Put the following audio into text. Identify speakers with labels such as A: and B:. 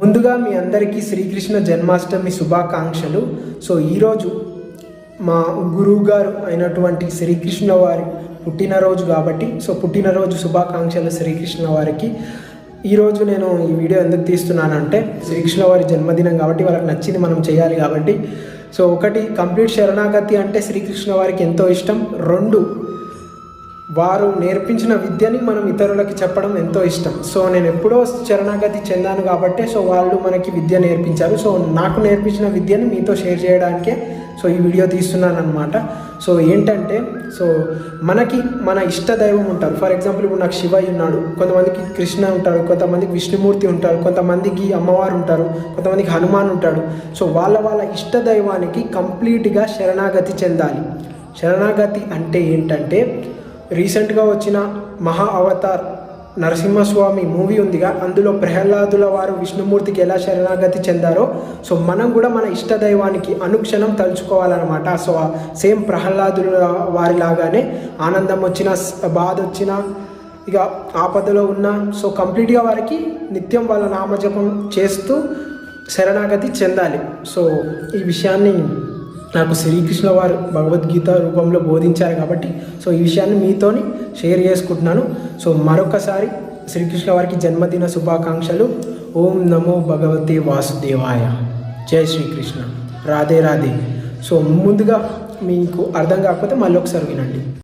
A: ముందుగా మీ అందరికీ శ్రీకృష్ణ జన్మాష్టమి శుభాకాంక్షలు. సో ఈరోజు మా గురువు గారు అయినటువంటి శ్రీకృష్ణ వారి పుట్టినరోజు కాబట్టి పుట్టినరోజు శుభాకాంక్షలు శ్రీకృష్ణ వారికి. ఈరోజు నేను ఈ వీడియో ఎందుకు తీస్తున్నానంటే శ్రీకృష్ణ వారి జన్మదినం కాబట్టి వాళ్ళకి నచ్చింది మనం చేయాలి కాబట్టి. ఒకటి, కంప్లీట్ శరణాగతి అంటే శ్రీకృష్ణ వారికి ఎంతో ఇష్టం. రెండు, వారు నేర్పించిన విద్యని మనం ఇతరులకి చెప్పడం ఎంతో ఇష్టం. నేను ఎప్పుడో శరణాగతి చెందాను కాబట్టి వాళ్ళు మనకి విద్య నేర్పించారు. నాకు నేర్పించిన విద్యని మీతో షేర్ చేయడానికే ఈ వీడియో తీస్తున్నాను అనమాట. ఏంటంటే మనకి మన ఇష్ట దైవం ఉంటారు. ఫర్ ఎగ్జాంపుల్ ఇప్పుడు నాకు శివయ్య ఉన్నాడు, కొంతమందికి కృష్ణ ఉంటాడు, కొంతమందికి విష్ణుమూర్తి ఉంటారు, కొంతమందికి అమ్మవారు ఉంటారు, కొంతమందికి హనుమాన్ ఉంటాడు. వాళ్ళ ఇష్ట దైవానికి కంప్లీట్గా శరణాగతి చెందాలి. శరణాగతి అంటే ఏంటంటే, రీసెంట్గా వచ్చిన మహా అవతార్ నరసింహస్వామి మూవీ ఉందిగా, అందులో ప్రహ్లాదుల వారు విష్ణుమూర్తికి ఎలా శరణాగతి చెందారో మనం కూడా మన ఇష్ట దైవానికి అనుక్షణం తలుచుకోవాలన్నమాట. సేమ్ ప్రహ్లాదుల వారిలాగానే ఆనందం వచ్చినా బాధ వచ్చినా ఇక ఆపదలో ఉన్న కంప్లీట్గా వారికి నిత్యం వాళ్ళ నామజపం చేస్తూ శరణాగతి చెందాలి. ఈ విషయాన్ని నాకు శ్రీకృష్ణ వారు భగవద్గీత రూపంలో బోధించారు కాబట్టి ఈ విషయాన్ని మీతోని షేర్ చేసుకుంటున్నాను. మరొకసారి శ్రీకృష్ణ వారికి జన్మదిన శుభాకాంక్షలు. ఓం నమో భగవతే వాసుదేవాయ. జై శ్రీకృష్ణ. రాధే రాధే. ముందుగా మీకు అర్థం కాకపోతే మళ్ళీ ఒకసారి వినండి.